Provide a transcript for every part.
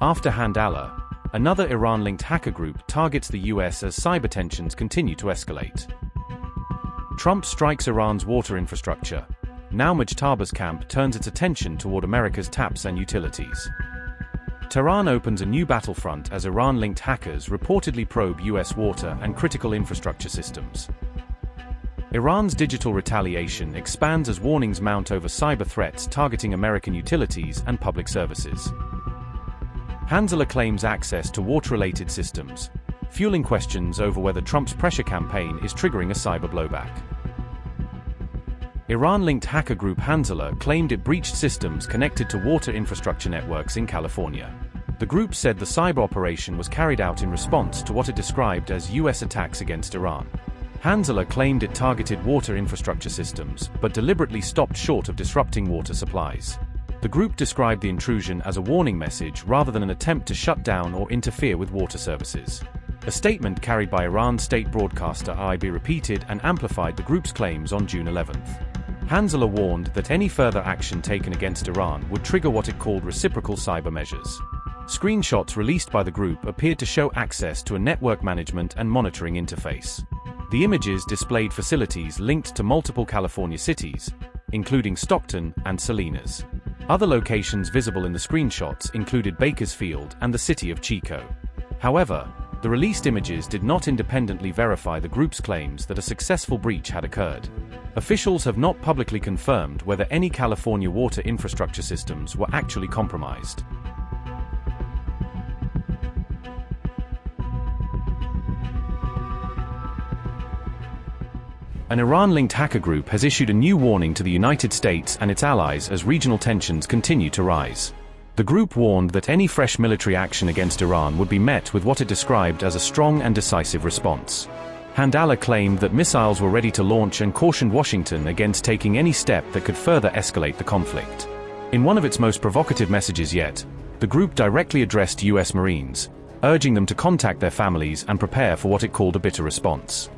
After Handala, another Iran-linked hacker group targets the US as cyber tensions continue to escalate. Trump strikes Iran's water infrastructure. Now Mujtaba's camp turns its attention toward America's taps and utilities. Tehran opens a new battlefront as Iran-linked hackers reportedly probe US water and critical infrastructure systems. Iran's digital retaliation expands as warnings mount over cyber threats targeting American utilities and public services. Hanzala claims access to water-related systems, fueling questions over whether Trump's pressure campaign is triggering a cyber blowback. Iran-linked hacker group Hanzala claimed it breached systems connected to water infrastructure networks in California. The group said the cyber operation was carried out in response to what it described as US attacks against Iran. Hanzala claimed it targeted water infrastructure systems, but deliberately stopped short of disrupting water supplies. The group described the intrusion as a warning message rather than an attempt to shut down or interfere with water services. A statement carried by Iran's state broadcaster IB repeated and amplified the group's claims on June 11th. Hanzala warned that any further action taken against Iran would trigger what it called reciprocal cyber measures. Screenshots released by the group appeared to show access to a network management and monitoring interface. The images displayed facilities linked to multiple California cities, including Stockton and Salinas. Other locations visible in the screenshots included Bakersfield and the city of Chico. However, the released images did not independently verify the group's claims that a successful breach had occurred. Officials have not publicly confirmed whether any California water infrastructure systems were actually compromised. An Iran-linked hacker group has issued a new warning to the United States and its allies as regional tensions continue to rise. The group warned that any fresh military action against Iran would be met with what it described as a strong and decisive response. Handala claimed that missiles were ready to launch and cautioned Washington against taking any step that could further escalate the conflict. In one of its most provocative messages yet, the group directly addressed US Marines, urging them to contact their families and prepare for what it called a bitter response.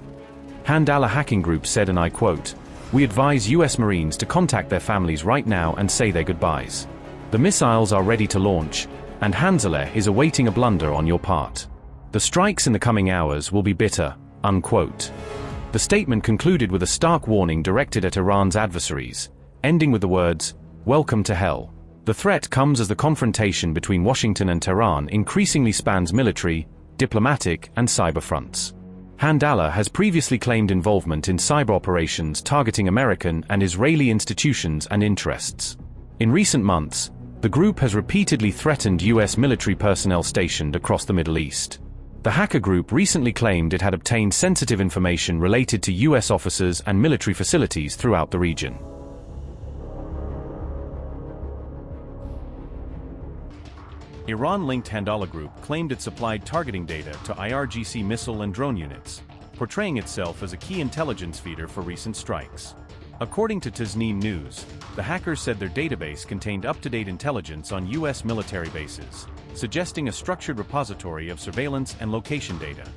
Handala hacking group said, and I quote, "We advise US Marines to contact their families right now and say their goodbyes. The missiles are ready to launch, and Hanzala is awaiting a blunder on your part. The strikes in the coming hours will be bitter," unquote. The statement concluded with a stark warning directed at Iran's adversaries, ending with the words, "Welcome to hell." The threat comes as the confrontation between Washington and Tehran increasingly spans military, diplomatic, and cyber fronts. Handala has previously claimed involvement in cyber operations targeting American and Israeli institutions and interests. In recent months, the group has repeatedly threatened US military personnel stationed across the Middle East. The hacker group recently claimed it had obtained sensitive information related to US officers and military facilities throughout the region. Iran-linked Handala Group claimed it supplied targeting data to IRGC missile and drone units, portraying itself as a key intelligence feeder for recent strikes. According to Tasneem News, the hackers said their database contained up-to-date intelligence on US military bases, suggesting a structured repository of surveillance and location data.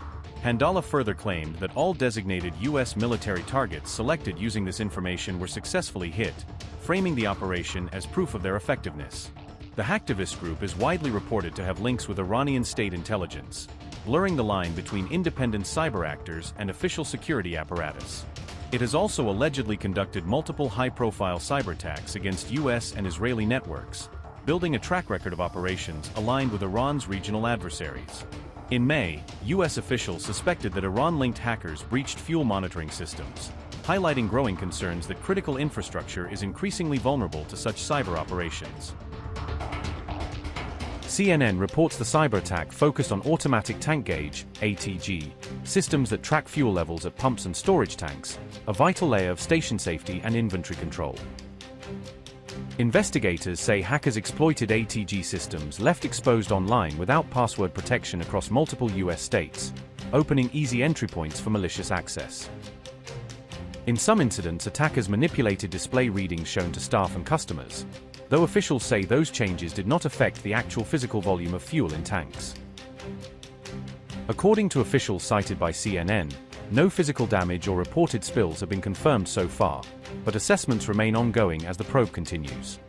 Handala further claimed that all designated US military targets selected using this information were successfully hit, framing the operation as proof of their effectiveness. The hacktivist group is widely reported to have links with Iranian state intelligence, blurring the line between independent cyber actors and official security apparatus. It has also allegedly conducted multiple high-profile cyber attacks against US and Israeli networks, building a track record of operations aligned with Iran's regional adversaries. In May, US officials suspected that Iran-linked hackers breached fuel monitoring systems, highlighting growing concerns that critical infrastructure is increasingly vulnerable to such cyber operations. CNN reports the cyber attack focused on automatic tank gauge (ATG) systems that track fuel levels at pumps and storage tanks, a vital layer of station safety and inventory control. Investigators say hackers exploited ATG systems left exposed online without password protection across multiple US states, opening easy entry points for malicious access. In some incidents, attackers manipulated display readings shown to staff and customers, though officials say those changes did not affect the actual physical volume of fuel in tanks. According to officials cited by CNN, no physical damage or reported spills have been confirmed so far, but assessments remain ongoing as the probe continues.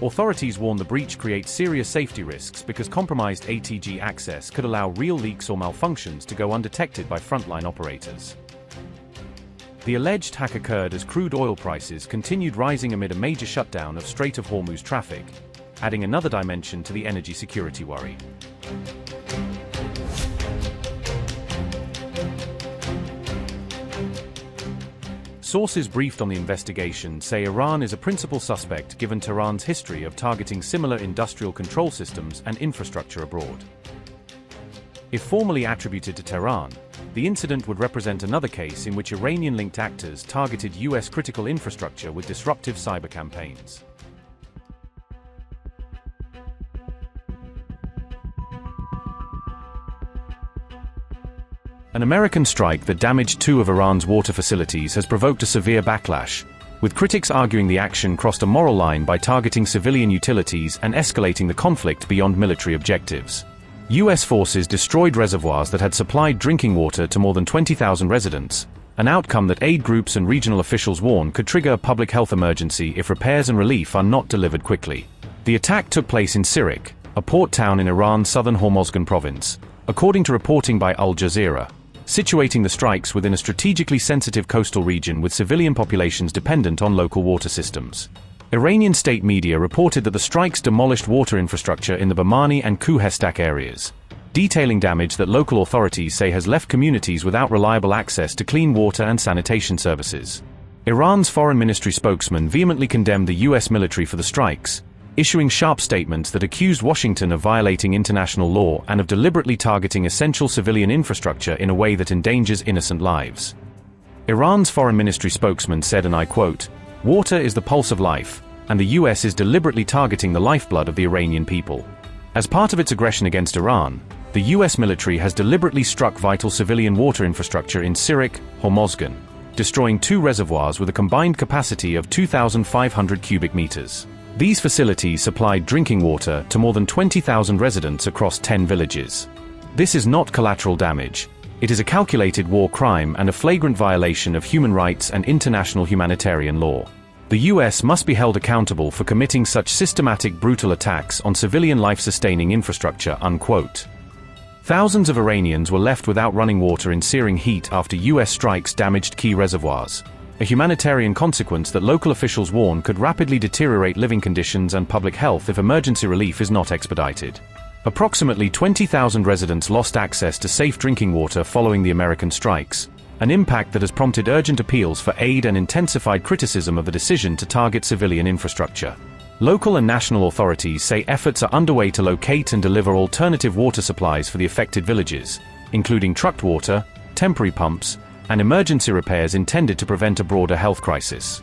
Authorities warn the breach creates serious safety risks because compromised ATG access could allow real leaks or malfunctions to go undetected by frontline operators. The alleged hack occurred as crude oil prices continued rising amid a major shutdown of Strait of Hormuz traffic, adding another dimension to the energy security worry. Sources briefed on the investigation say Iran is a principal suspect given Tehran's history of targeting similar industrial control systems and infrastructure abroad. If formally attributed to Tehran, the incident would represent another case in which Iranian-linked actors targeted U.S. critical infrastructure with disruptive cyber campaigns. An American strike that damaged two of Iran's water facilities has provoked a severe backlash, with critics arguing the action crossed a moral line by targeting civilian utilities and escalating the conflict beyond military objectives. U.S. forces destroyed reservoirs that had supplied drinking water to more than 20,000 residents, an outcome that aid groups and regional officials warn could trigger a public health emergency if repairs and relief are not delivered quickly. The attack took place in Sirik, a port town in Iran's southern Hormozgan province, according to reporting by Al Jazeera, situating the strikes within a strategically sensitive coastal region with civilian populations dependent on local water systems. Iranian state media reported that the strikes demolished water infrastructure in the Bamani and Kuhestak areas, detailing damage that local authorities say has left communities without reliable access to clean water and sanitation services. Iran's foreign ministry spokesman vehemently condemned the U.S. military for the strikes, issuing sharp statements that accused Washington of violating international law and of deliberately targeting essential civilian infrastructure in a way that endangers innocent lives. Iran's foreign ministry spokesman said, and I quote, "Water is the pulse of life, and the U.S. is deliberately targeting the lifeblood of the Iranian people. As part of its aggression against Iran, the U.S. military has deliberately struck vital civilian water infrastructure in Sirik, Hormozgan, destroying two reservoirs with a combined capacity of 2,500 cubic meters. These facilities supplied drinking water to more than 20,000 residents across 10 villages. This is not collateral damage. It is a calculated war crime and a flagrant violation of human rights and international humanitarian law. The U.S. must be held accountable for committing such systematic brutal attacks on civilian life-sustaining infrastructure." Unquote. Thousands of Iranians were left without running water in searing heat after U.S. strikes damaged key reservoirs, a humanitarian consequence that local officials warn could rapidly deteriorate living conditions and public health if emergency relief is not expedited. Approximately 20,000 residents lost access to safe drinking water following the American strikes, an impact that has prompted urgent appeals for aid and intensified criticism of the decision to target civilian infrastructure. Local and national authorities say efforts are underway to locate and deliver alternative water supplies for the affected villages, including trucked water, temporary pumps, and emergency repairs intended to prevent a broader health crisis.